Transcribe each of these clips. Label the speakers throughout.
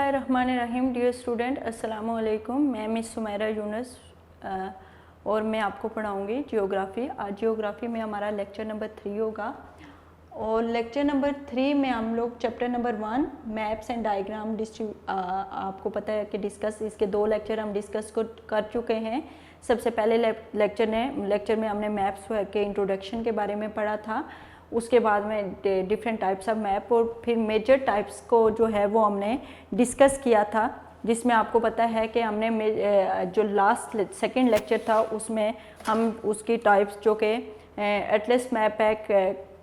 Speaker 1: बिस्मिल्लाहिर्रहमानिर्रहीम। Dear student, अस्सलाम वालेकुम। मैं मिस सुमैरा यूनुस और मैं आपको पढ़ाऊँगी जियोग्राफ़ी। आज जियोग्राफ़ी में हमारा लेक्चर नंबर 3 होगा और लेक्चर नंबर 3 में हम लोग chapter number 1 maps and diagram आपको पता है कि इसके 2 लेक्चर हम डिस्कस कर चुके हैं। सबसे पहले लेक्चर में हमने मैप्स के इंट्रोडक्शन के बारे में पढ़ा था। उसके बाद में डिफरेंट टाइप्स ऑफ मैप और फिर मेजर टाइप्स को जो है वो हमने डिस्कस किया था, जिसमें आपको पता है कि हमने जो लास्ट सेकंड लेक्चर था उसमें हम उसकी टाइप्स जो कि एटलस मैप है,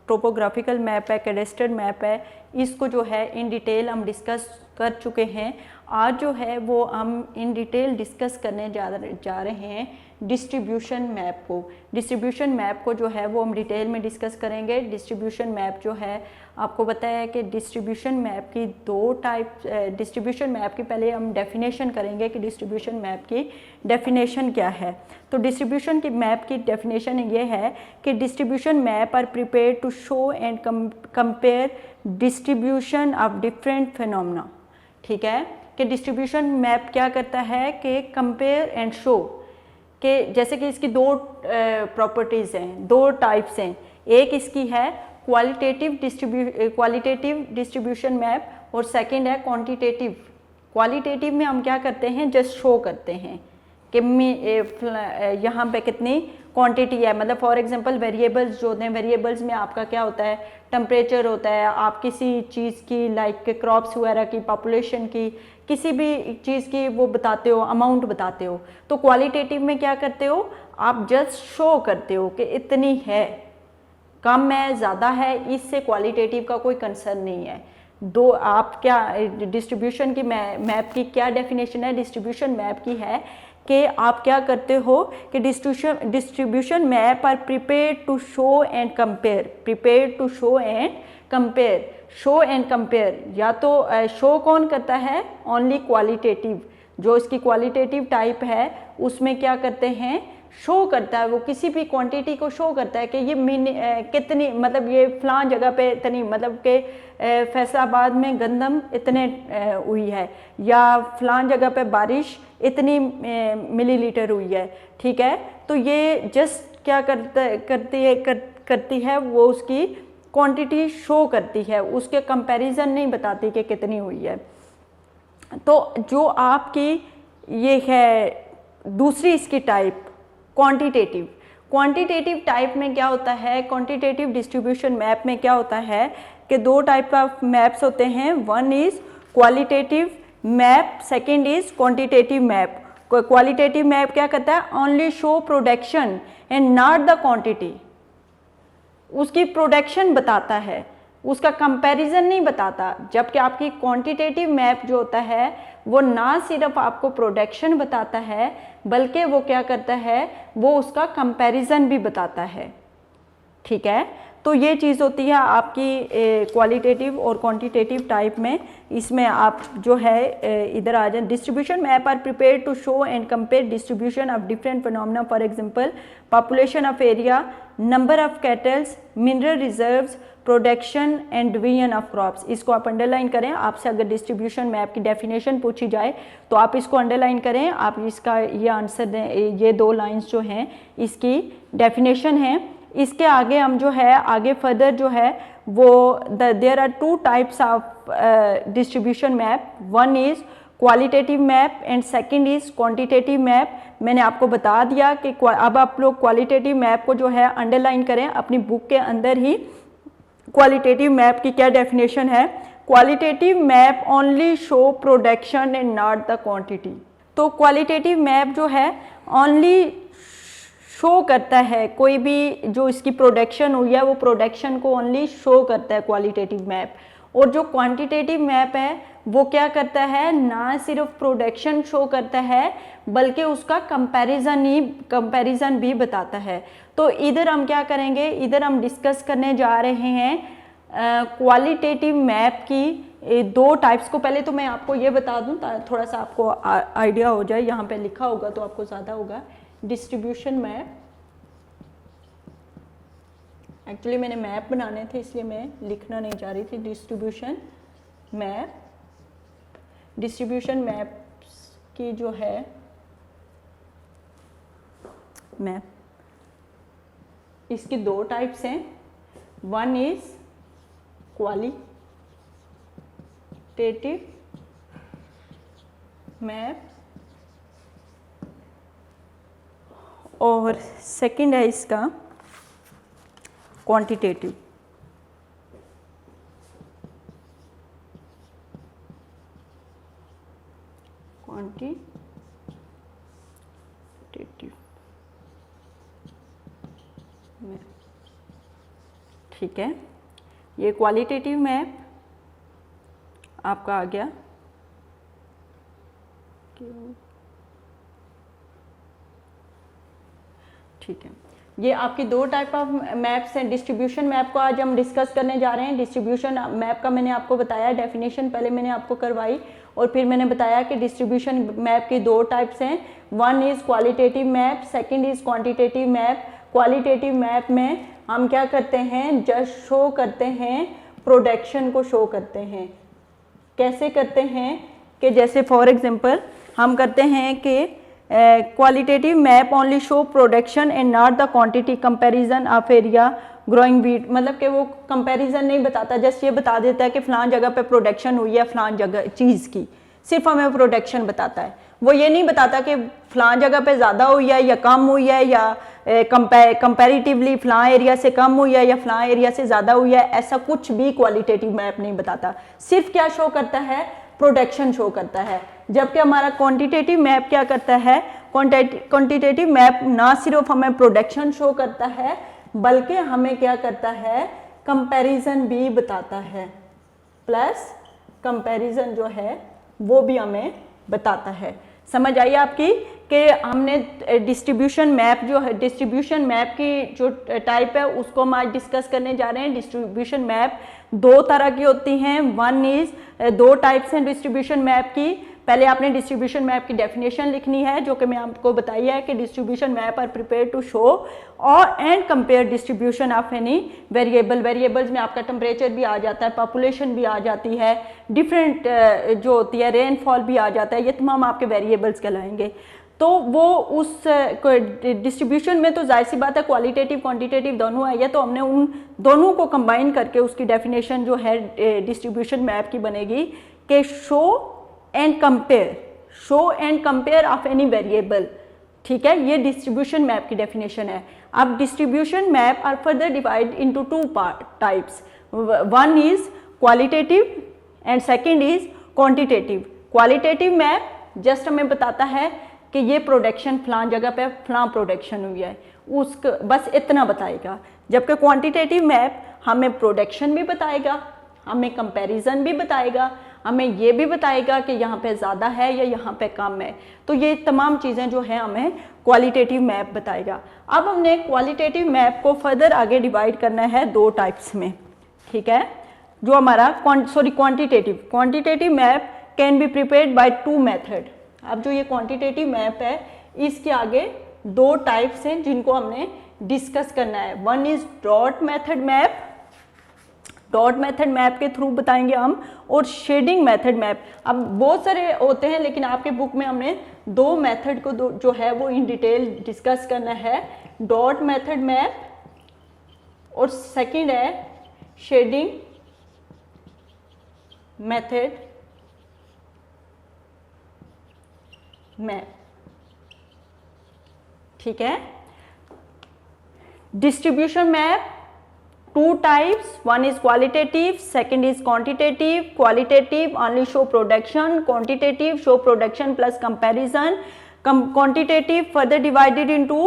Speaker 1: टोपोग्राफिकल मैप है, कैडेस्ट्रल मैप है, इसको जो है इन डिटेल हम डिस्कस कर चुके हैं। आज जो है वो हम इन डिटेल डिस्कस करने जा रहे हैं डिस्ट्रीब्यूशन मैप को। डिस्ट्रीब्यूशन मैप को जो है वो हम डिटेल में डिस्कस करेंगे। डिस्ट्रीब्यूशन मैप जो है आपको पता है कि डिस्ट्रीब्यूशन मैप की 2 टाइप। डिस्ट्रीब्यूशन मैप की पहले हम डेफिनेशन करेंगे कि डिस्ट्रीब्यूशन मैप की डेफिनेशन क्या है। तो डिस्ट्रीब्यूशन की मैप की डेफिनेशन ये है कि distribution map are prepared to show and compare distribution of different phenomena. ठीक है कि डिस्ट्रीब्यूशन मैप क्या करता है कि कंपेयर एंड शो कि जैसे कि इसकी 2 प्रॉपर्टीज़ हैं, 2 टाइप्स हैं। एक इसकी है क्वालिटेटिव डिस्ट्रीब्यूशन मैप और सेकंड है क्वांटिटेटिव। क्वालिटेटिव में हम क्या करते हैं, जस्ट शो करते हैं कि यहाँ पे कितनी क्वांटिटी है। मतलब फॉर एग्जांपल वेरिएबल्स जो होते हैं, वेरिएबल्स में आपका क्या होता है, टेम्परेचर होता है, आप किसी चीज़ की लाइक क्रॉप्स वगैरह की, पॉपुलेशन की, किसी भी चीज़ की वो बताते हो, अमाउंट बताते हो। तो क्वालिटेटिव में क्या करते हो, आप जस्ट शो करते हो कि इतनी है, कम है, ज़्यादा है, इससे क्वालिटेटिव का कोई कंसर्न नहीं है। आप क्या डिस्ट्रीब्यूशन की मैप की क्या डेफिनेशन है, डिस्ट्रीब्यूशन मैप की है कि आप क्या करते हो कि distribution map are prepared to show and compare. Prepared to show and compare, show and compare. या तो शो कौन करता है, ओनली क्वालिटेटिव। जो इसकी क्वालिटेटिव टाइप है उसमें क्या करते हैं, शो करता है, वो किसी भी क्वांटिटी को शो करता है कि ये कितनी, मतलब ये फलां जगह पे इतनी, मतलब कि फैसलाबाद में गंदम इतने हुई है या फलां जगह पे बारिश इतनी मिलीलीटर हुई है। ठीक है, तो ये जस्ट क्या करती है वो उसकी क्वांटिटी शो करती है, उसके कंपैरिजन नहीं बताती कि कितनी हुई है। तो जो आपकी ये है दूसरी इसकी टाइप क्वांटिटेटिव। क्वांटिटेटिव टाइप में क्या होता है, क्वांटिटेटिव डिस्ट्रीब्यूशन मैप में क्या होता है कि 2 टाइप ऑफ मैप्स होते हैं। One is qualitative map, second is quantitative map. Qualitative map क्या करता है, only show production and not the quantity. उसकी प्रोडक्शन बताता है, उसका कंपैरिजन नहीं बताता। जबकि आपकी क्वांटिटेटिव मैप जो होता है वो ना सिर्फ आपको प्रोडक्शन बताता है बल्कि वो क्या करता है, वो उसका कंपैरिजन भी बताता है। ठीक है, तो ये चीज़ होती है आपकी क्वालिटेटिव और क्वांटिटेटिव टाइप में। इसमें आप जो है इधर आ जाए। Distribution map are prepared to show and compare distribution of different phenomena, for example population of area, number of cattles, mineral reserves, production and division of crops. इसको आप अंडरलाइन करें। आपसे अगर डिस्ट्रीब्यूशन मैप की डेफिनेशन पूछी जाए तो आप इसको अंडरलाइन करें, आप इसका ये आंसर दें। ये 2 लाइंस जो हैं इसकी डेफिनेशन है। इसके आगे हम जो है आगे फर्दर जो है वो there are 2 types of distribution map. One is qualitative map and second is quantitative map. मैंने आपको बता दिया कि अब आप लोग क्वालिटेटिव मैप को जो है अंडरलाइन करें अपनी बुक के अंदर ही। क्वालिटेटिव मैप की क्या डेफिनेशन है, qualitative map only show production and not the quantity. तो क्वालिटेटिव मैप जो है ओनली शो करता है, कोई भी जो इसकी प्रोडक्शन हुई है वो प्रोडक्शन को ओनली शो करता है क्वालिटेटिव मैप। और जो क्वांटिटेटिव मैप है वो क्या करता है, ना सिर्फ प्रोडक्शन शो करता है बल्कि उसका कंपैरिजन भी बताता है। तो इधर हम क्या करेंगे, इधर हम डिस्कस करने जा रहे हैं क्वालिटेटिव मैप की 2 टाइप्स को। पहले तो मैं आपको ये बता दूं थोड़ा सा आपको आइडिया हो जाए। यहाँ पे लिखा होगा तो आपको ज़्यादा होगा। डिस्ट्रीब्यूशन मैप, एक्चुअली मैंने मैप बनाने थे इसलिए मैं लिखना नहीं चाह रही थी। डिस्ट्रीब्यूशन मैप डिस्ट्रीब्यूशन मैप्स की जो है मैप, इसकी दो टाइप्स हैं। वन इज क्वालिटेटिव मैप और सेकंड है इसका क्वांटिटेटिव। क्वांटिटेटिव मैप, ठीक है। ये क्वालिटेटिव मैप आपका आ गया, ठीक है। ये आपकी दो टाइप ऑफ मैप्स हैं। डिस्ट्रीब्यूशन मैप को आज हम डिस्कस करने जा रहे हैं। डिस्ट्रीब्यूशन मैप का मैंने आपको बताया, डेफिनेशन पहले मैंने आपको करवाई और फिर मैंने बताया कि डिस्ट्रीब्यूशन मैप की दो टाइप्स हैं। One is qualitative map, second is quantitative map. Qualitative map में हम क्या करते हैं, जस्ट शो करते हैं, प्रोडक्शन को शो करते हैं। कैसे करते हैं कि जैसे फॉर एग्जांपल हम करते हैं कि qualitative map only show production and not the quantity comparison of area growing wheat, मतलब कि वो कंपैरिजन नहीं बताता, जस्ट ये बता देता है कि फलान जगह पे प्रोडक्शन हुई है फलान जगह चीज़ की, सिर्फ हमें प्रोडक्शन बताता है। वो ये नहीं बताता कि फलान जगह पे ज़्यादा हुई है या कम हुई है या कंपैरेटिवली फलां एरिया से कम हुई है या फलां एरिया से ज़्यादा हुई है, ऐसा कुछ भी क्वालिटेटिव मैप नहीं बताता। सिर्फ क्या शो करता है, प्रोडक्शन शो करता है। जबकि हमारा क्वांटिटेटिव मैप क्या करता है, क्वांटिटेटिव मैप ना सिर्फ हमें प्रोडक्शन शो करता है बल्कि हमें क्या करता है, कंपैरिजन भी बताता है, प्लस कंपैरिजन जो है वो भी हमें बताता है। समझ आई आपकी कि हमने डिस्ट्रीब्यूशन मैप जो है, डिस्ट्रीब्यूशन मैप की जो टाइप है उसको हम आज डिस्कस करने जा रहे हैं। डिस्ट्रीब्यूशन मैप दो तरह की होती हैं। वन इज, दो टाइप्स हैं डिस्ट्रीब्यूशन मैप की। पहले आपने डिस्ट्रीब्यूशन मैप की डेफिनेशन लिखनी है जो कि मैं आपको बताई है कि distribution map are prepare to show और and compare distribution of any variable. Variables में आपका टेम्परेचर भी आ जाता है, पॉपुलेशन भी आ जाती है, डिफरेंट जो होती है रेनफॉल भी आ जाता है, ये तमाम आपके वेरिएबल्स कहलाएंगे। तो वो उस डिस्ट्रीब्यूशन में तो जाहिर सी बात है क्वालिटेटिव क्वांटिटेटिव दोनों है, तो हमने उन दोनों को कंबाइन करके उसकी डेफिनेशन जो है डिस्ट्रीब्यूशन मैप की बनेगी कि show and compare of any variable. ठीक है, ये डिस्ट्रीब्यूशन मैप की डेफिनेशन है। अब distribution map are further divide into two types, one is qualitative and second is quantitative. Qualitative map just हमें बताता है कि ये प्रोडक्शन फलां जगह पे फलां प्रोडक्शन हुई है, उसको बस इतना बताएगा। जबकि क्वांटिटेटिव मैप हमें प्रोडक्शन भी बताएगा, हमें कंपैरिजन भी बताएगा, हमें ये भी बताएगा कि यहाँ पे ज़्यादा है या यहाँ पे कम है। तो ये तमाम चीज़ें जो है हमें क्वालिटेटिव मैप बताएगा। अब हमने क्वालिटेटिव मैप को फर्दर आगे डिवाइड करना है दो टाइप्स में। ठीक है, जो हमारा quantitative map can be prepared by two method. अब जो ये क्वांटिटेटिव मैप है इसके आगे दो टाइप्स हैं जिनको हमने डिस्कस करना है। One is dot method map, dot method map के थ्रू बताएंगे हम, और शेडिंग मेथड मैप। अब बहुत सारे होते हैं लेकिन आपके बुक में हमने दो मेथड को जो है वो इन डिटेल डिस्कस करना है, डॉट मेथड मैप और सेकंड है शेडिंग मेथड मैप। ठीक है, distribution map two types, one is qualitative, second is quantitative. Qualitative only show production, quantitative show production plus comparison. Quantitative further divided into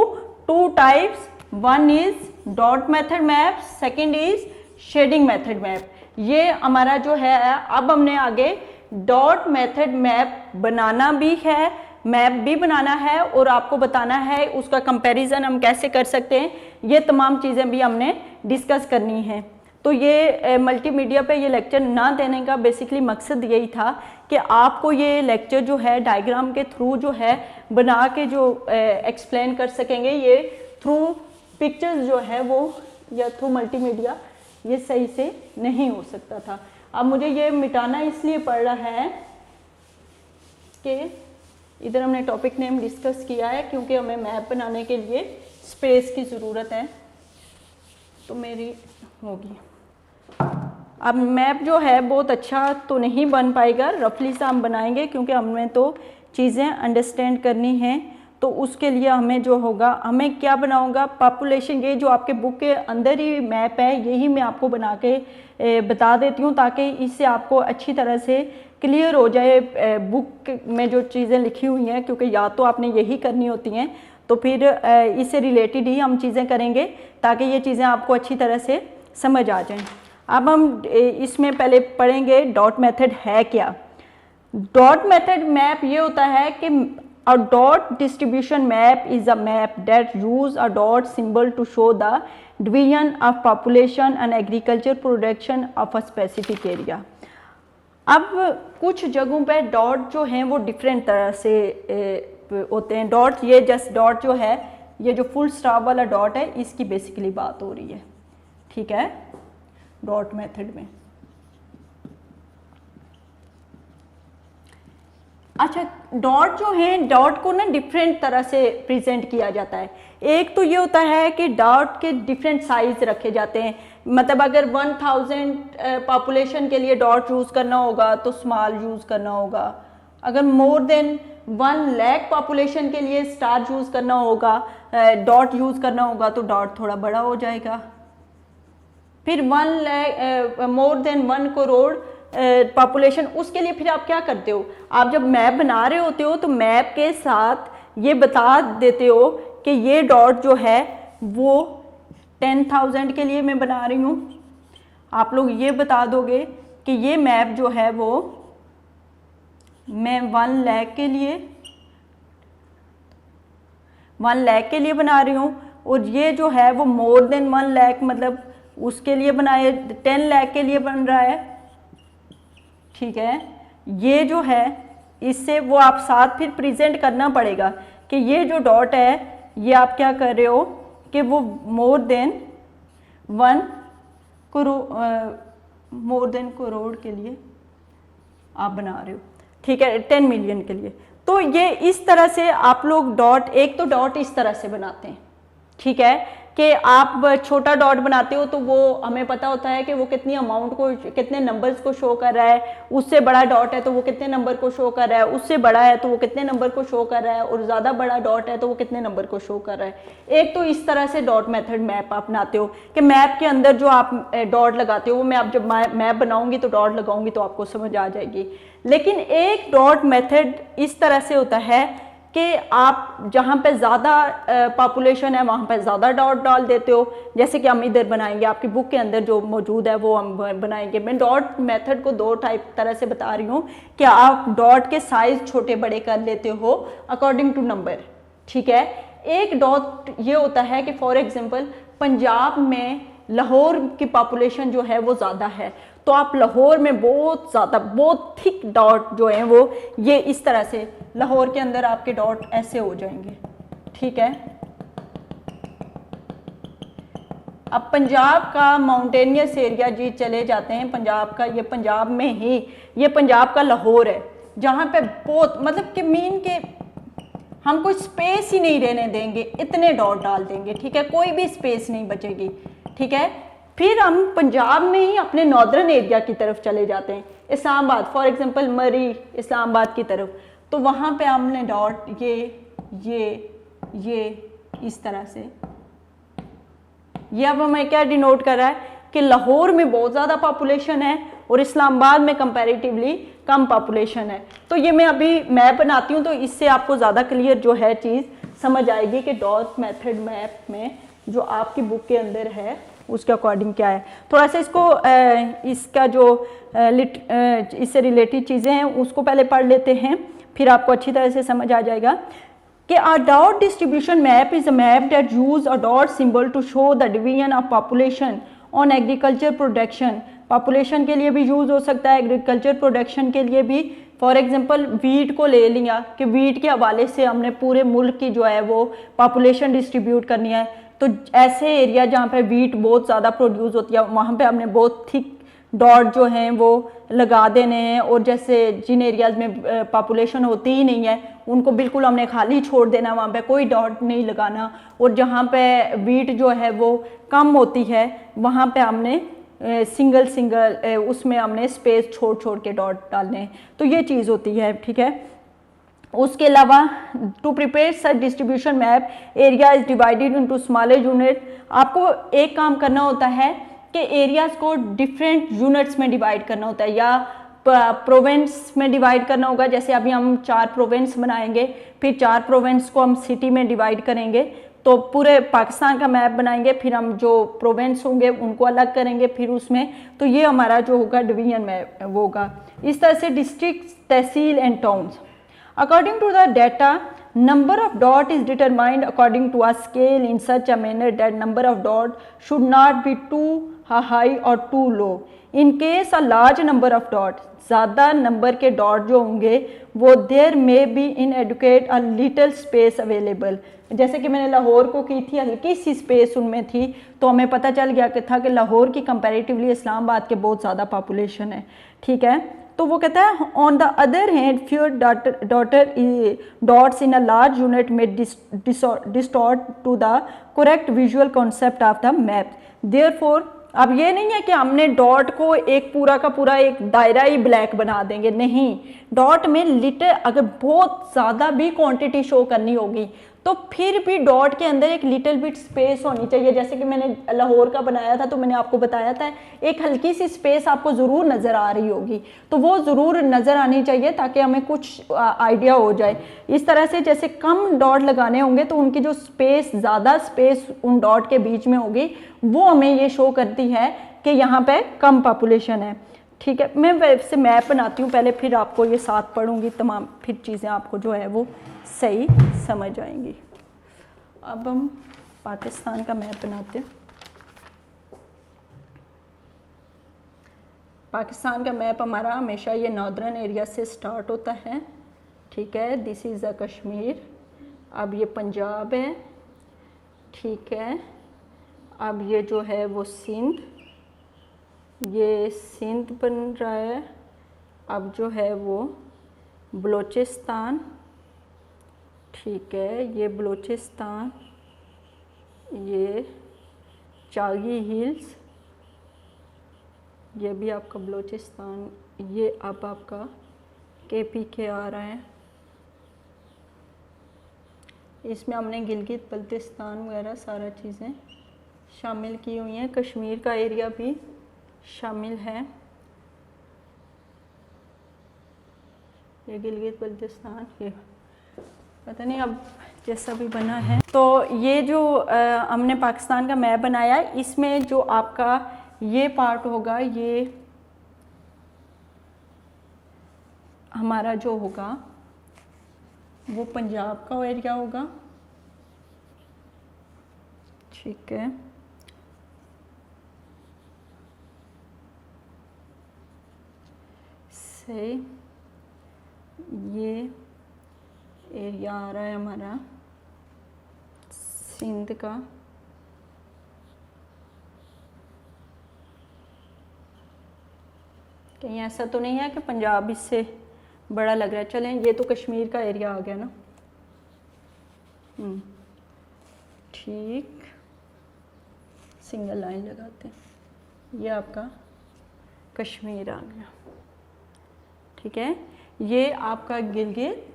Speaker 1: two types, one is dot method map, second is shading method map. ये हमारा जो है, अब हमने आगे dot method map बनाना भी है, map भी बनाना है और आपको बताना है उसका कंपैरिजन हम कैसे कर सकते हैं, ये तमाम चीज़ें भी हमने डिस्कस करनी है। तो ये मल्टीमीडिया पे ये लेक्चर ना देने का बेसिकली मकसद यही था कि आपको ये लेक्चर जो है डायग्राम के थ्रू जो है बना के जो एक्सप्लेन कर सकेंगे, ये थ्रू पिक्चर्स जो है वो या थ्रू मल्टीमीडिया ये सही से नहीं हो सकता था। अब मुझे ये मिटाना इसलिए पड़ रहा है के इधर हमने टॉपिक नेम डिस्कस किया है क्योंकि हमें मैप बनाने के लिए स्पेस की ज़रूरत है, तो मेरी होगी। अब मैप जो है बहुत अच्छा तो नहीं बन पाएगा, रफली सा हम बनाएंगे क्योंकि हमें तो चीज़ें अंडरस्टैंड करनी हैं। तो उसके लिए हमें जो होगा, हमें क्या बनाऊंगा, पॉपुलेशन, ये जो आपके बुक के अंदर ही मैप है यही मैं आपको बना के बता देती हूँ ताकि इससे आपको अच्छी तरह से क्लियर हो जाए बुक में जो चीज़ें लिखी हुई हैं, क्योंकि या तो आपने यही करनी होती हैं तो फिर इससे रिलेटेड ही हम चीज़ें करेंगे ताकि ये चीज़ें आपको अच्छी तरह से समझ आ जाएं। अब हम इसमें पहले पढ़ेंगे डॉट मेथड है क्या। डॉट मेथड मैप ये होता है कि a dot distribution map is a map that use a dot symbol to show the division of population and agriculture production of a specific area। अब कुछ जगहों पे डॉट जो हैं वो डिफरेंट तरह से होते हैं। डॉट, ये जस्ट डॉट जो है, ये जो फुल स्टॉप वाला डॉट है इसकी बेसिकली बात हो रही है, ठीक है, डॉट मेथड में। अच्छा, डॉट जो है, डॉट को ना डिफरेंट तरह से प्रेजेंट किया जाता है। एक तो ये होता है कि डॉट के डिफरेंट साइज रखे जाते हैं, मतलब अगर 1000 पॉपुलेशन के लिए डॉट यूज़ करना होगा तो स्मॉल यूज़ करना होगा, अगर मोर देन 1 लाख पॉपुलेशन के लिए स्टार यूज़ करना होगा, डॉट यूज़ करना होगा तो डॉट थोड़ा बड़ा हो जाएगा। फिर 1 lakh more than 1 crore population, उसके लिए फिर आप क्या करते हो, आप जब मैप बना रहे होते हो तो मैप के साथ ये बता देते हो कि ये डॉट जो है वो 10,000 के लिए मैं बना रही हूँ। आप लोग ये बता दोगे कि ये मैप जो है वो मैं 1 लाख के लिए बना रही हूँ, और ये जो है वो मोर देन 1 लाख, मतलब उसके लिए बनाए 10 लाख के लिए बन रहा है, ठीक है। ये जो है इससे वो आप साथ फिर प्रेजेंट करना पड़ेगा कि ये जो डॉट है ये आप क्या कर रहे हो कि वो मोर देन 1 करोड़ के लिए आप बना रहे हो, ठीक है, 10 मिलियन के लिए। तो ये इस तरह से आप लोग डॉट, एक तो डॉट इस तरह से बनाते हैं, ठीक है, कि आप छोटा डॉट बनाते हो तो वो हमें पता होता है कि वो कितनी अमाउंट को, कितने नंबर्स को शो कर रहा है, उससे बड़ा डॉट है तो वो कितने नंबर को शो कर रहा है, उससे बड़ा है तो वो कितने नंबर को शो कर रहा है, और ज़्यादा बड़ा डॉट है तो वो कितने नंबर को शो कर रहा है। एक तो इस तरह से डॉट मेथड मैप आप बनाते हो कि मैप के अंदर जो आप डॉट लगाते हो वो मैं आप जब मैप बनाऊंगी तो डॉट लगाऊंगी तो आपको समझ आ जाएगी। लेकिन एक डॉट मेथड इस तरह से होता है कि आप जहाँ पे ज़्यादा पॉपुलेशन है वहाँ पे ज़्यादा डॉट डाल देते हो, जैसे कि हम इधर बनाएंगे, आपकी बुक के अंदर जो मौजूद है वो हम बनाएंगे। मैं डॉट मेथड को 2 तरह से बता रही हूँ कि आप डॉट के साइज छोटे बड़े कर लेते हो अकॉर्डिंग टू नंबर, ठीक है। एक डॉट ये होता है कि फॉर एग्जांपल पंजाब में लाहौर की पॉपुलेशन जो है वो ज़्यादा है, तो आप लाहौर में बहुत ज़्यादा, बहुत थिक डॉट जो है वो ये इस तरह से लाहौर के अंदर आपके डॉट ऐसे हो जाएंगे, ठीक है। अब पंजाब का माउंटेनियस एरिया जी चले जाते हैं, पंजाब का, ये पंजाब में ही, ये पंजाब का लाहौर है जहाँ पे बहुत, मतलब कि मीन के हम कोई स्पेस ही नहीं रहने देंगे, इतने डॉट डाल देंगे, ठीक है, कोई भी स्पेस नहीं बचेगी, ठीक है। फिर हम पंजाब में ही अपने नॉर्दर्न एरिया की तरफ चले जाते हैं, इस्लामाबाद फॉर एग्जांपल, मरी इस्लामाबाद की तरफ, तो वहाँ पे हमने डॉट ये इस तरह से, ये अब हमें क्या डिनोट कर रहा है कि लाहौर में बहुत ज़्यादा पॉपुलेशन है और इस्लामाबाद में कंपैरेटिवली कम पॉपुलेशन है। तो ये मैं अभी मैप बनाती हूँ तो इससे आपको ज़्यादा क्लियर जो है चीज़ समझ आएगी कि डॉट मेथड मैप में जो आपकी बुक के अंदर है उसके अकॉर्डिंग क्या है। थोड़ा सा इसको इसका जो इससे रिलेटेड चीज़ें हैं उसको पहले पढ़ लेते हैं, फिर आपको अच्छी तरह से समझ आ जाएगा कि a dot distribution map is a map that use a dot symbol to show the division of population on agriculture production। Population के लिए भी यूज़ हो सकता है, एग्रीकल्चर प्रोडक्शन के लिए भी। फॉर एग्जांपल वीट को ले लिया कि वीट के हवाले से हमने पूरे मुल्क की जो है वो पॉपुलेशन डिस्ट्रीब्यूट करनी है, तो ऐसे एरिया जहाँ पे वीट बहुत ज़्यादा प्रोड्यूस होती है वहाँ पे हमने बहुत थिक डॉट जो हैं वो लगा देने हैं, और जैसे जिन एरियाज में पॉपुलेशन होती ही नहीं है उनको बिल्कुल हमने खाली छोड़ देना, वहाँ पे कोई डॉट नहीं लगाना, और जहाँ पे वीट जो है वो कम होती है वहाँ पे हमने सिंगल उसमें हमने स्पेस छोड़ छोड़ के डॉट डालने हैं। तो ये चीज़ होती है, ठीक है। उसके अलावा to prepare such distribution map area is divided into smaller unit. आपको एक काम करना होता है कि एरियाज को डिफरेंट यूनिट्स में डिवाइड करना होता है, या प्रोविंस में डिवाइड करना होगा। जैसे अभी हम 4 प्रोविंस बनाएंगे, फिर 4 प्रोविंस को हम सिटी में डिवाइड करेंगे, तो पूरे पाकिस्तान का मैप बनाएंगे, फिर हम जो प्रोविंस होंगे उनको अलग करेंगे फिर उसमें, तो ये हमारा जो होगा डिवीजन मैप होगा। इस तरह से district, tehsil and towns. According to the data, number of dot is determined according to a scale in such a manner that number of dot should not be too high or too low. In case a large number of dot, ज़्यादा number के dot जो होंगे वो there may be inadequate a little space available। जैसे कि मैंने लाहौर को की थी, हल्की सी स्पेस उनमें थी, तो हमें पता चल गया कि था कि लाहौर की कंपैरेटिवली इस्लामाबाद के बहुत ज़्यादा पॉपुलेशन है, ठीक है। तो वो कहता है on the other hand fewer dots in a large unit में distort to the correct visual concept of the map. Therefore अब ये नहीं है कि हमने डॉट को एक पूरा का पूरा एक दायरा ही ब्लैक बना देंगे, नहीं, डॉट में लिटिल अगर बहुत ज़्यादा भी क्वांटिटी शो करनी होगी तो फिर भी डॉट के अंदर एक लिटिल बिट स्पेस होनी चाहिए। जैसे कि मैंने लाहौर का बनाया था तो मैंने आपको बताया था एक हल्की सी स्पेस आपको ज़रूर नज़र आ रही होगी, तो वो ज़रूर नज़र आनी चाहिए ताकि हमें कुछ आइडिया हो जाए। इस तरह से जैसे कम डॉट लगाने होंगे तो उनकी जो स्पेस, ज़्यादा स्पेस उन डॉट के बीच में होगी, वो हमें ये शो करती है कि यहाँ पे कम पॉपुलेशन है, ठीक है। मैं वैसे मैप बनाती हूँ पहले, फिर आपको ये साथ पढ़ूंगी तमाम, फिर चीज़ें आपको जो है वो सही समझ आएंगी। अब हम पाकिस्तान का मैप बनाते हैं। पाकिस्तान का मैप हमारा हमेशा ये नॉर्दर्न एरिया से स्टार्ट होता है, ठीक है। This is the Kashmir. अब ये पंजाब है, ठीक है। अब ये जो है वो सिंध, ये सिंध बन रहा है। अब जो है वो बलूचिस्तान, ठीक है, ये बलूचिस्तान, ये चागी हिल्स, ये भी आपका बलूचिस्तान, ये अब आपका KPK आ रहा है। इसमें हमने गिलगित बल्तिस्तान वगैरह सारा चीज़ें शामिल की हुई हैं, कश्मीर का एरिया भी शामिल है, ये गिलगित बल्तिस्तान, ये पता नहीं अब जैसा भी बना है। तो ये जो हमने पाकिस्तान का मैप बनाया, इसमें जो आपका ये पार्ट होगा, ये हमारा जो होगा वो पंजाब का एरिया होगा, ठीक है। से ये एरिया आ रहा है हमारा सिंध का, कहीं ऐसा तो नहीं है कि पंजाब इससे बड़ा लग रहा है। चलें, ये तो कश्मीर का एरिया आ गया ना, ठीक, सिंगल लाइन लगाते हैं, ये आपका कश्मीर आ गया, ठीक है। ये आपका गिलगित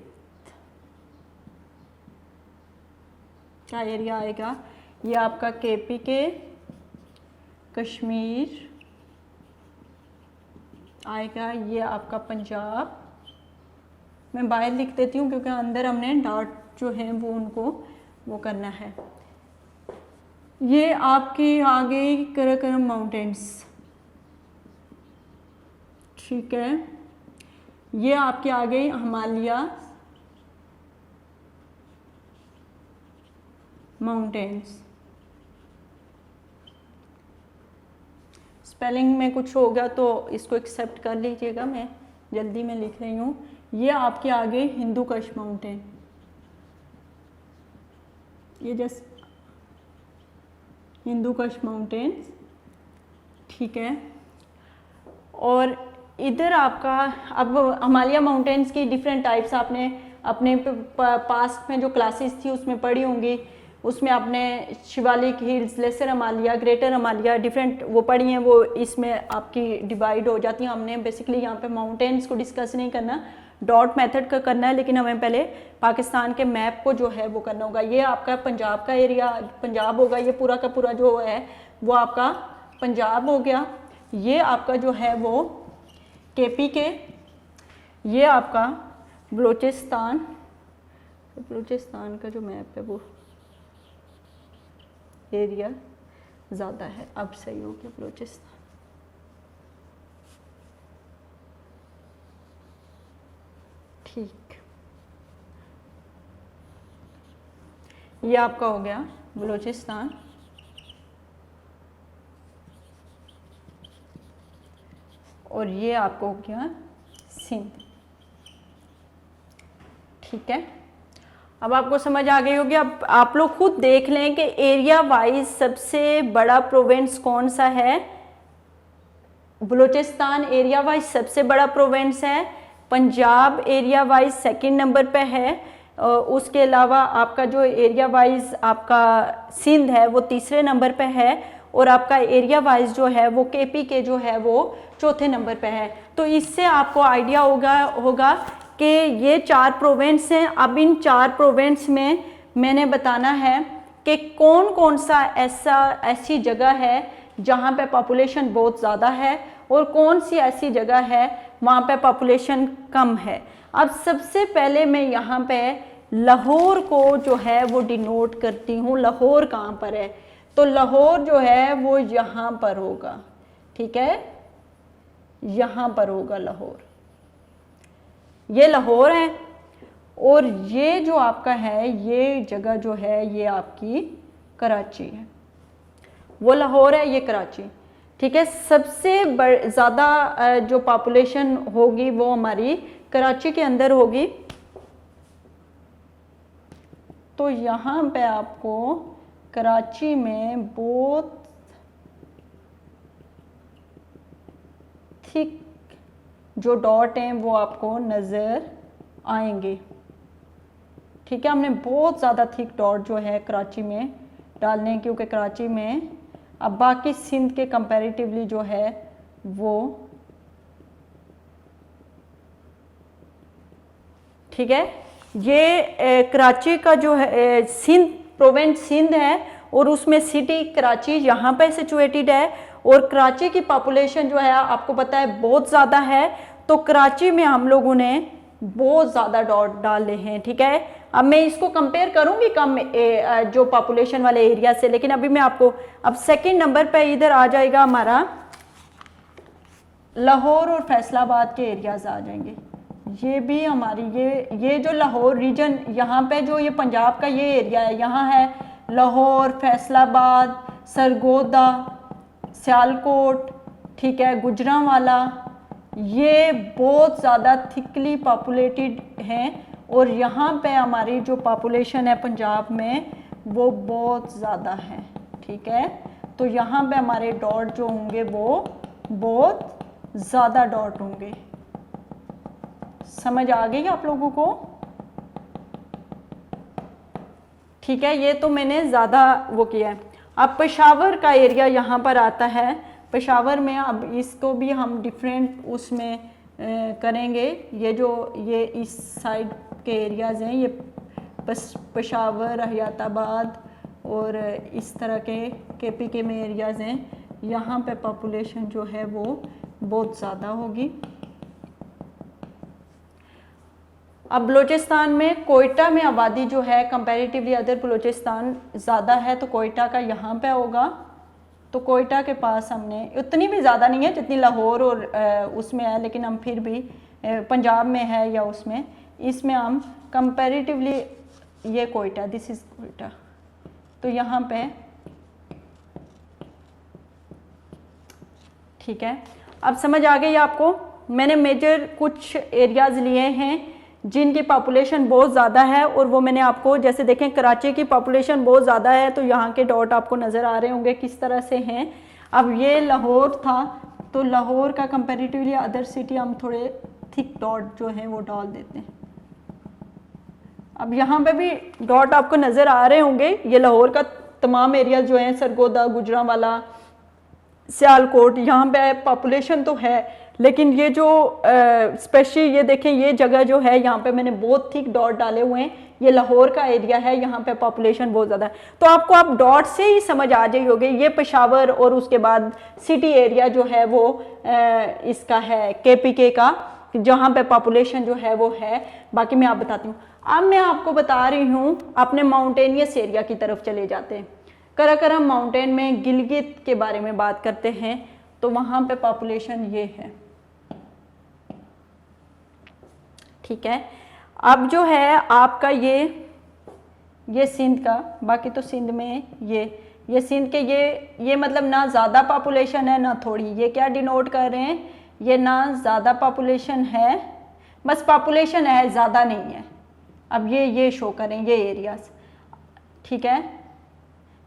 Speaker 1: का एरिया आएगा, ये आपका KPK कश्मीर आएगा, ये आपका पंजाब। मैं बाहर लिख देती हूँ क्योंकि अंदर हमने डॉट जो है वो उनको वो करना है। ये आपकी आ गई कराकोरम माउंटेन्स, ठीक है। ये आपकी आ गई हिमालय माउंटेन्स। स्पेलिंग में कुछ होगा तो इसको एक्सेप्ट कर लीजिएगा, मैं जल्दी में लिख रही हूँ। ये आपके आ गई हिंदू कश माउंटेन, ये जैसे हिंदू कश माउंटेन्स, ठीक है। और इधर आपका अब हिमालय माउंटेन्स की डिफरेंट टाइप्स आपने अपने पास्ट में जो क्लासेस थी उसमें पढ़ी होंगी, उसमें आपने Shivalik hills, lesser Himalaya, greater Himalaya different वो पढ़ी हैं, वो इसमें आपकी डिवाइड हो जाती हैं। हमने बेसिकली यहाँ पे माउंटेन्स को डिस्कस नहीं करना, डॉट मेथड का करना है, लेकिन हमें पहले पाकिस्तान के मैप को जो है वो करना होगा। ये आपका पंजाब का एरिया पंजाब होगा, ये पूरा का पूरा जो है वो आपका पंजाब हो गया। ये आपका जो है वो केपी के, ये आपका बलूचिस्तान, बलूचिस्तान का जो मैप है वो एरिया ज़्यादा है, अब सही हो गया बलूचिस्तान। ठीक, ये आपका हो गया बलूचिस्तान। और ये आपको हो गया सिंध। ठीक है, अब आपको समझ आ गई होगी। अब आप लोग खुद देख लें कि एरिया वाइज सबसे बड़ा प्रोविंस कौन सा है। बलूचिस्तान एरिया वाइज सबसे बड़ा प्रोविंस है, Punjab area wise second number पे है, उसके अलावा आपका जो एरिया वाइज आपका सिंध है वो तीसरे नंबर पे है, और आपका एरिया वाइज जो है वो केपी के जो है वो चौथे नंबर पे है। तो इससे आपको आइडिया होगा कि ये 4 प्रोविंस हैं। अब इन 4 प्रोविंस में मैंने बताना है कि कौन कौन सा ऐसी जगह है जहाँ पे पॉपुलेशन बहुत ज़्यादा है और कौन सी ऐसी जगह है वहाँ पे पॉपुलेशन कम है। अब सबसे पहले मैं यहाँ पे लाहौर को जो है वो डिनोट करती हूँ। लाहौर कहाँ पर है? तो लाहौर जो है वो यहाँ पर होगा। ठीक है, यहाँ पर होगा लाहौर, ये लाहौर है। और ये जो आपका है ये जगह जो है ये आपकी कराची है, वो लाहौर है, ये कराची। ठीक है, सबसे ज़्यादा जो पॉपुलेशन होगी वो हमारी कराची के अंदर होगी। तो यहाँ पे आपको कराची में बहुत थिक जो डॉट हैं वो आपको नज़र आएंगे। ठीक है, हमने बहुत ज़्यादा थिक डॉट जो है कराची में डालने, क्योंकि कराची में अब बाकी सिंध के कंपैरेटिवली जो है वो, ठीक है, ये कराची का जो है सिंध प्रोविंस सिंध है और उसमें सिटी कराची यहाँ पे सिचुएटेड है। और कराची की पॉपुलेशन जो है आपको पता है बहुत ज़्यादा है, तो कराची में हम लोगों ने बहुत ज़्यादा डॉट डाले हैं। ठीक है, अब मैं इसको कंपेयर करूँगी कम जो पॉपुलेशन वाले एरिया से, लेकिन अभी मैं आपको, अब सेकंड नंबर पे इधर आ जाएगा हमारा लाहौर और फैसलाबाद के एरियाज आ जाएंगे। ये भी हमारी ये जो लाहौर रीजन यहाँ पे जो ये पंजाब का ये एरिया है, यहाँ है लाहौर, फैसलाबाद, सरगोदा, सियालकोट, ठीक है, गुजरांवाला, ये बहुत ज़्यादा थिकली पॉपुलेटेड हैं। और यहाँ पे हमारी जो पॉपुलेशन है पंजाब में वो बहुत ज़्यादा है। ठीक है, तो यहाँ पे हमारे डॉट जो होंगे वो बहुत ज़्यादा डॉट होंगे। समझ आ गई आप लोगों को? ठीक है, ये तो मैंने ज़्यादा वो किया है। अब पेशावर का एरिया यहाँ पर आता है। पेशावर में अब इसको भी हम डिफरेंट उसमें करेंगे। ये जो ये इस साइड के एरियाज़ हैं, ये पेशावर, हयाताबाद और इस तरह के केपी के में एरियाज़ हैं, यहाँ पे पॉपुलेशन जो है वो बहुत ज़्यादा होगी। अब बलूचिस्तान में कोयटा में आबादी जो है कंपैरेटिवली अदर बलूचिस्तान ज़्यादा है, तो कोयटा का यहाँ पे होगा। तो कोयटा के पास हमने उतनी भी ज़्यादा नहीं है जितनी लाहौर और उसमें है, लेकिन हम फिर भी पंजाब में है या उसमें, इसमें हम कंपैरेटिवली ये कोयटा, दिस इज़ कोयटा, तो यहाँ पे ठीक है। अब समझ आ गई आपको? मैंने मेजर कुछ एरियाज़ लिए हैं जिनकी पॉपुलेशन बहुत ज़्यादा है, और वो मैंने आपको, जैसे देखें कराची की पॉपुलेशन बहुत ज़्यादा है, तो यहाँ के डॉट आपको नज़र आ रहे होंगे किस तरह से हैं। अब ये लाहौर था, तो लाहौर का कंपैरेटिवली अदर सिटी हम थोड़े थिक डॉट जो हैं वो डाल देते हैं। अब यहाँ पे भी डॉट आपको नज़र आ रहे होंगे, ये लाहौर का तमाम एरिया जो है, सरगोदा, गुजरांवाला, सियालकोट, यहाँ पे पॉपुलेशन तो है, लेकिन ये जो स्पेशली ये देखें, ये जगह जो है यहाँ पे मैंने बहुत थिक डॉट डाले हुए हैं, ये लाहौर का एरिया है, यहाँ पे पॉपुलेशन बहुत ज़्यादा है। तो आपको आप डॉट से ही समझ आ जाइए होगे, ये पेशावर और उसके बाद सिटी एरिया जो है वो इसका है KPK का, जहाँ पे पॉपुलेशन जो है वो है। बाकी मैं आप बताती हूँ। अब मैं आपको बता रही हूँ अपने माउंटेनियस एरिया की तरफ चले जाते हैं। कराकोरम माउंटेन में गिलगित के बारे में बात करते हैं, तो वहाँ पे पॉपुलेशन ये है, ठीक है। अब जो है आपका ये सिंध का, बाकी तो सिंध में ये सिंध के ये मतलब ना ज़्यादा पॉपुलेशन है ना थोड़ी, ये क्या डिनोट कर रहे हैं, ये ना ज़्यादा पॉपुलेशन है, बस पॉपुलेशन है, ज़्यादा नहीं है। अब ये शो करें ये एरियाज, ठीक है।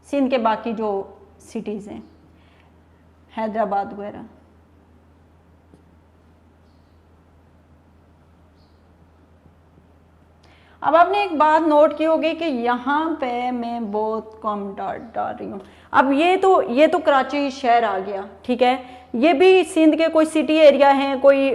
Speaker 1: सिंध के बाकी जो सिटीज़ हैं, हैदराबाद वगैरह, अब आपने एक बात नोट की होगी कि यहाँ पे मैं बहुत कम डॉट डाल रही हूँ। अब ये तो कराची शहर आ गया, ठीक है। ये भी सिंध के कोई सिटी एरिया हैं, कोई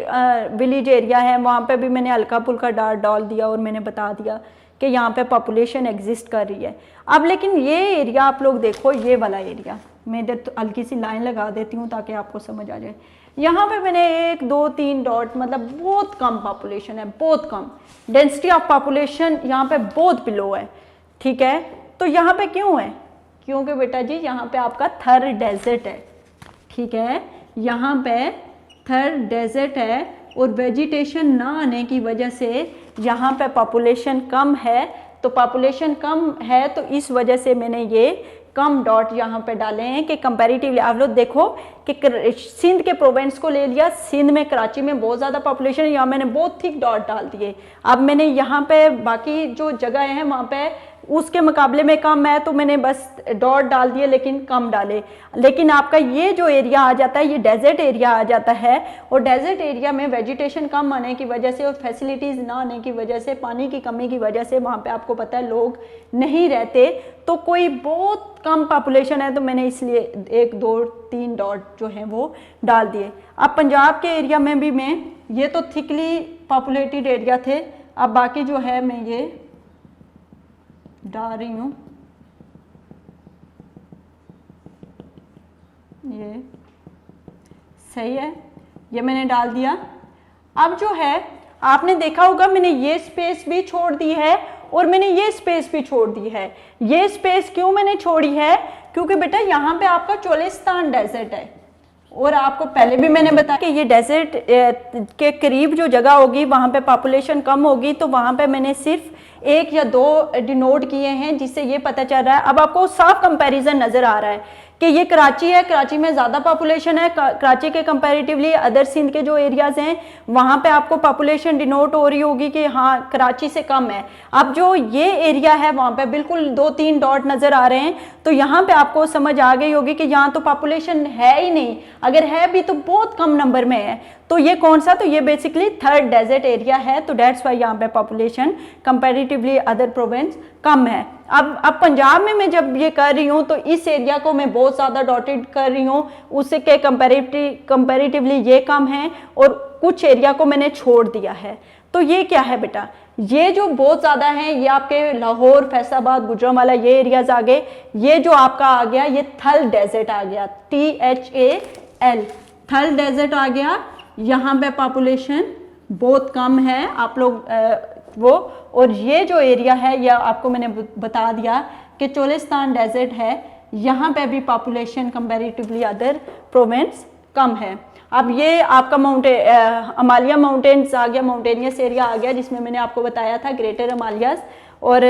Speaker 1: विलेज एरिया है, वहाँ पे भी मैंने हल्का फुल्का डॉट डाल दिया और मैंने बता दिया कि यहाँ पे पॉपुलेशन एग्जिस्ट कर रही है। अब लेकिन ये एरिया आप लोग देखो, ये वाला एरिया, मैं इधर तो हल्की सी लाइन लगा देती हूँ ताकि आपको समझ आ जाए। यहाँ पे मैंने 1 2 3 डॉट, मतलब बहुत कम पॉपुलेशन है, बहुत कम डेंसिटी ऑफ पॉपुलेशन यहाँ पे बहुत बिलो है, ठीक है। तो यहाँ पे क्यों है? क्योंकि बेटा जी यहाँ पे आपका थर डेजर्ट है, ठीक है। यहाँ पे थर डेजर्ट है और वेजिटेशन ना आने की वजह से यहाँ पे पॉपुलेशन कम है। तो पॉपुलेशन कम है तो इस वजह से मैंने ये कम डॉट यहाँ पे डाले हैं कि कंपैरेटिवली आप लोग देखो कि सिंध के प्रोविंस को ले लिया, सिंध में कराची में बहुत ज़्यादा पॉपुलेशन है, यहाँ मैंने बहुत थिक डॉट डाल दिए। अब मैंने यहाँ पे बाकी जो जगह हैं वहाँ पे उसके मुकाबले में कम है तो मैंने बस डॉट डाल दिए, लेकिन कम डाले। लेकिन आपका ये जो एरिया आ जाता है ये डेजर्ट एरिया आ जाता है, और डेजर्ट एरिया में वेजिटेशन कम आने की वजह से और फैसिलिटीज़ ना आने की वजह से, पानी की कमी की वजह से वहाँ पे आपको पता है लोग नहीं रहते, तो कोई बहुत कम पॉपुलेशन है, तो मैंने इसलिए 1 2 3 डॉट जो हैं वो डाल दिए। अब पंजाब के एरिया में भी मैं, ये तो थिकली पॉपुलेटेड एरिया थे, अब बाकी जो है मैं ये डाल रही हूँ, ये सही है, ये मैंने डाल दिया। अब जो है आपने देखा होगा मैंने ये स्पेस भी छोड़ दी है और मैंने ये स्पेस भी छोड़ दी है। ये स्पेस क्यों मैंने छोड़ी है? क्योंकि बेटा यहाँ पे आपका चोलिस्तान डेजर्ट है, और आपको पहले भी मैंने बताया कि ये डेजर्ट के करीब जो जगह होगी वहाँ पे पॉपुलेशन कम होगी, तो वहाँ पे मैंने सिर्फ 1 या 2 डिनोट किए हैं, जिससे ये पता चल रहा है। अब आपको साफ कंपैरिजन नज़र आ रहा है कि ये कराची है, कराची में ज़्यादा पॉपुलेशन है, कराची के कंपैरेटिवली अदर सिंध के जो एरियाज़ हैं वहाँ पे आपको पॉपुलेशन डिनोट हो रही होगी कि हाँ कराची से कम है। अब जो ये एरिया है वहाँ पे बिल्कुल 2 3 डॉट नज़र आ रहे हैं, तो यहाँ पे आपको समझ आ गई होगी कि यहाँ तो पॉपुलेशन है ही नहीं, अगर है भी तो बहुत कम नंबर में है। तो ये कौन सा? तो ये बेसिकली थर्ड डेजर्ट एरिया है, तो डेट्स वाई यहाँ पे पॉपुलेशन कंपैरेटिवली अदर प्रोविंस कम है। अब पंजाब में मैं जब ये कर रही हूँ तो इस एरिया को मैं बहुत ज़्यादा डॉटेड कर रही हूँ, उससे के कंपैरेटिवली ये कम है, और कुछ एरिया को मैंने छोड़ दिया है। तो ये क्या है बेटा? ये जो बहुत ज़्यादा है ये आपके लाहौर, फैसलाबाद, गुजरांवाला ये एरियाज आ गए। ये जो आपका आ गया ये थल डेजर्ट आ गया, THAL, थल डेजर्ट आ गया। यहाँ पे पॉपुलेशन बहुत कम है, आप लोग वो, और ये जो एरिया है यह आपको मैंने बता दिया कि चोलिस्तान डेजर्ट है, यहाँ पे भी पॉपुलेशन कंपैरेटिवली अदर प्रोविंस कम है। अब ये आपका अमालिया माउंटेन्स आ गया, माउंटेनियस एरिया आ गया, जिसमें मैंने आपको बताया था ग्रेटर अमालियास, और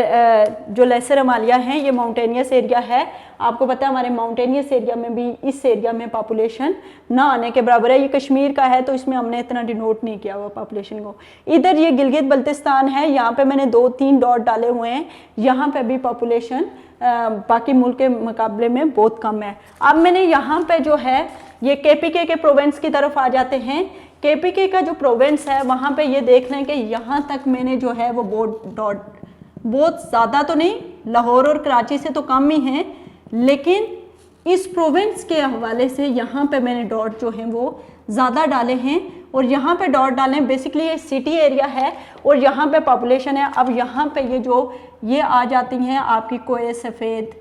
Speaker 1: जो लेसर अमालिया हैं ये माउंटेनियस एरिया है। आपको पता है हमारे माउंटेनियस एरिया में भी, इस एरिया में पॉपुलेशन ना आने के बराबर है। ये कश्मीर का है तो इसमें हमने इतना डिनोट नहीं किया हुआ पॉपुलेशन को। इधर ये गिलगित बल्तिस्तान है, यहाँ पे मैंने 2 3 डॉट डाले हुए हैं, यहाँ पे भी पॉपुलेशन बाकी मुल्क के मुकाबले में बहुत कम है। अब मैंने यहाँ पे जो है ये केपीके के प्रोविंस की तरफ आ जाते हैं। केपीके का जो प्रोविंस है वहाँ पे ये देख लें कि यहाँ तक मैंने जो है वो डॉट बहुत ज़्यादा तो नहीं, लाहौर और कराची से तो कम ही हैं, लेकिन इस प्रोविंस के हवाले से यहाँ पे मैंने डॉट जो हैं वो ज़्यादा डाले हैं। और यहाँ पे डॉट डालें, बेसिकली ये सिटी एरिया है और यहाँ पे पॉपुलेशन है। अब यहाँ पे ये आ जाती हैं आपकी कोय सफ़ेद,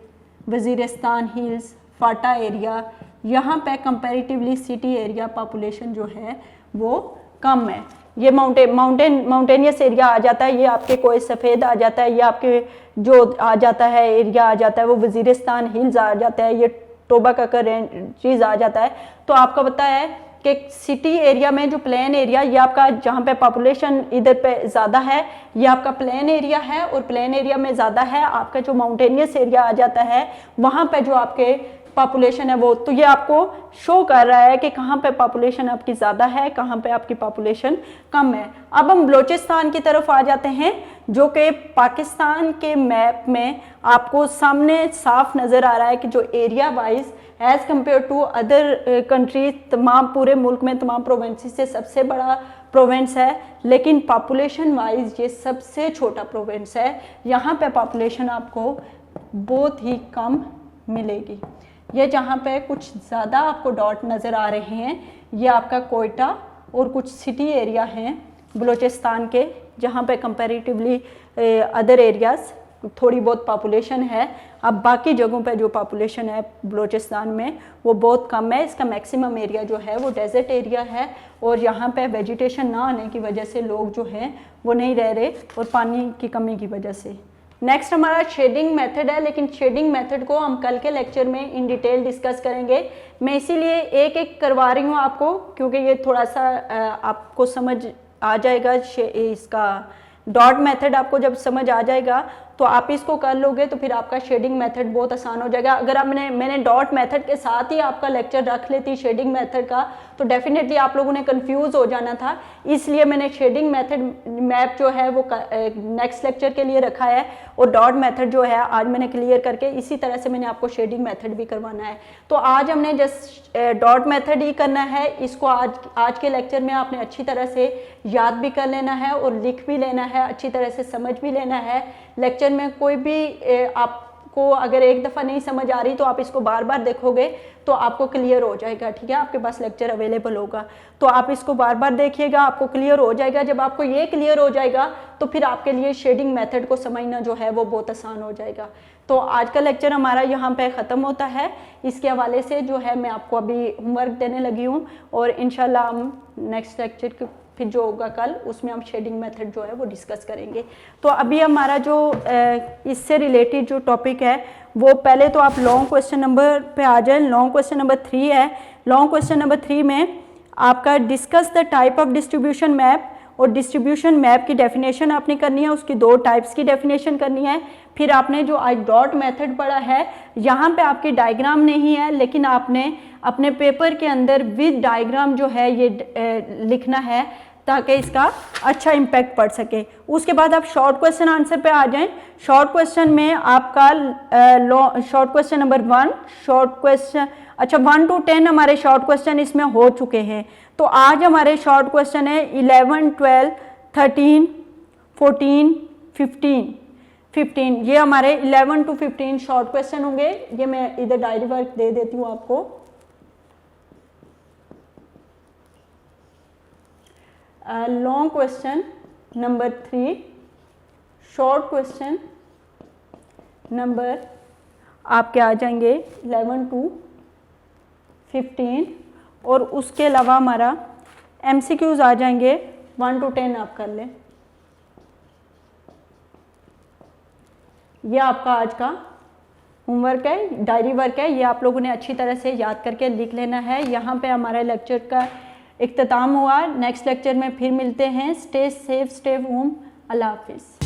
Speaker 1: वज़ीरिस्तान हिल्स, फाटा एरिया, यहाँ पे कंपैरेटिवली सिटी एरिया पॉपुलेशन जो है वो कम है। ये माउंटेनियस एरिया आ जाता है, ये आपके कोई सफ़ेद आ जाता है, ये आपके जो आ जाता है एरिया आ जाता है वो वज़ीरिस्तान हिल्स आ जाता है, ये टोबा का चीज़ आ जाता है। तो आपको पता है कि सिटी एरिया में जो प्लेन एरिया, ये आपका जहाँ पे पॉपुलेशन इधर पे ज़्यादा है ये आपका प्लेन एरिया है, और प्लेन एरिया में ज़्यादा है आपका जो माउंटेनियस एरिया आ जाता है वहाँ पे जो आपके पॉपुलेशन है वो, तो ये आपको शो कर रहा है कि कहाँ पे पॉपुलेशन आपकी ज़्यादा है, कहाँ पे आपकी पॉपुलेशन कम है। अब हम बलोचिस्तान की तरफ आ जाते हैं, जो कि पाकिस्तान के मैप में आपको सामने साफ नज़र आ रहा है कि जो area wise as compare to other countries, तमाम पूरे मुल्क में तमाम प्रोविंसेस से सबसे बड़ा प्रोविंस है, लेकिन पॉपुलेशन वाइज ये सबसे छोटा प्रोविंस है। यहाँ पे पॉपुलेशन आपको बहुत ही कम मिलेगी। ये जहाँ पे कुछ ज़्यादा आपको डॉट नज़र आ रहे हैं ये आपका कोयटा और कुछ सिटी एरिया हैं बलूचिस्तान के, जहाँ पे कंपैरेटिवली अदर एरियाज़ थोड़ी बहुत पॉपुलेशन है। अब बाकी जगहों पे जो पॉपुलेशन है बलूचिस्तान में वो बहुत कम है। इसका मैक्सिमम एरिया जो है वो डेजर्ट एरिया है, और यहाँ पे वेजिटेशन ना आने की वजह से लोग जो हैं वो नहीं रह रहे, और पानी की कमी की वजह से। नेक्स्ट हमारा शेडिंग मेथड है, लेकिन शेडिंग मेथड को हम कल के लेक्चर में इन डिटेल डिस्कस करेंगे। मैं इसीलिए एक एक करवा रही हूँ आपको, क्योंकि ये थोड़ा सा आपको समझ आ जाएगा। इसका डॉट मेथड आपको जब समझ आ जाएगा तो आप इसको कर लोगे तो फिर आपका शेडिंग मेथड बहुत आसान हो जाएगा। अगर मैंने डॉट मेथड के साथ ही आपका लेक्चर रख लेती शेडिंग मेथड का तो डेफिनेटली आप लोगों ने कंफ्यूज हो जाना था, इसलिए मैंने शेडिंग मेथड मैप जो है वो नेक्स्ट लेक्चर के लिए रखा है, और डॉट मेथड जो है आज मैंने क्लियर करके इसी तरह से मैंने आपको शेडिंग मेथड भी करवाना है। तो आज हमने जस्ट डॉट मेथड ही करना है, इसको आज के लेक्चर में आपने अच्छी तरह से याद भी कर लेना है और लिख भी लेना है, अच्छी तरह से समझ भी लेना है। लेक्चर में कोई भी आपको अगर एक दफ़ा नहीं समझ आ रही तो आप इसको बार बार देखोगे तो आपको क्लियर हो जाएगा, ठीक है। आपके पास लेक्चर अवेलेबल होगा तो आप इसको बार बार देखिएगा, आपको क्लियर हो जाएगा। जब आपको ये क्लियर हो जाएगा तो फिर आपके लिए शेडिंग मेथड को समझना जो है वो बहुत आसान हो जाएगा। तो आज का लेक्चर हमारा यहाँ पे ख़त्म होता है। इसके हवाले से जो है मैं आपको अभी होमवर्क देने लगी हूँ, और इंशाल्लाह हम नेक्स्ट लेक्चर फिर जो होगा कल उसमें हम शेडिंग मेथड जो है वो डिस्कस करेंगे। तो अभी हमारा जो इससे रिलेटेड जो टॉपिक है वो पहले तो आप लॉन्ग क्वेश्चन नंबर पे आ जाए। लॉन्ग क्वेश्चन नंबर 3 है। लॉन्ग क्वेश्चन नंबर 3 में आपका discuss the type of distribution map, और डिस्ट्रीब्यूशन मैप की डेफिनेशन आपने करनी है, उसकी 2 टाइप्स की डेफिनेशन करनी है। फिर आपने जो आज डॉट मेथड पढ़ा है यहाँ पे आपकी डायग्राम नहीं है, लेकिन आपने अपने पेपर के अंदर विद डायग्राम जो है ये लिखना है ताकि इसका अच्छा इम्पैक्ट पड़ सके। उसके बाद आप शॉर्ट क्वेश्चन आंसर पे आ जाएं। शॉर्ट क्वेश्चन में आपका short question number 1, short question 1 to 10 हमारे शॉर्ट क्वेश्चन इसमें हो चुके हैं। तो आज हमारे शॉर्ट क्वेश्चन है 11, 12, 13, 14, 15। ये हमारे 11 to 15 शॉर्ट क्वेश्चन होंगे। ये मैं इधर डायरी वर्क दे देती हूँ आपको। Long question number 3, short question number आपके आ जाएंगे 11 to 15, और उसके अलावा हमारा MCQs आ जाएंगे 1 to 10 आप कर लें। ये आपका आज का होमवर्क है, डायरी वर्क है, ये आप लोगों ने अच्छी तरह से याद करके लिख लेना है। यहाँ पे हमारे लेक्चर का इख्तिताम हुआ। नेक्स्ट लेक्चर में फिर मिलते हैं। Stay safe, stay home. अल्लाह हाफिज़।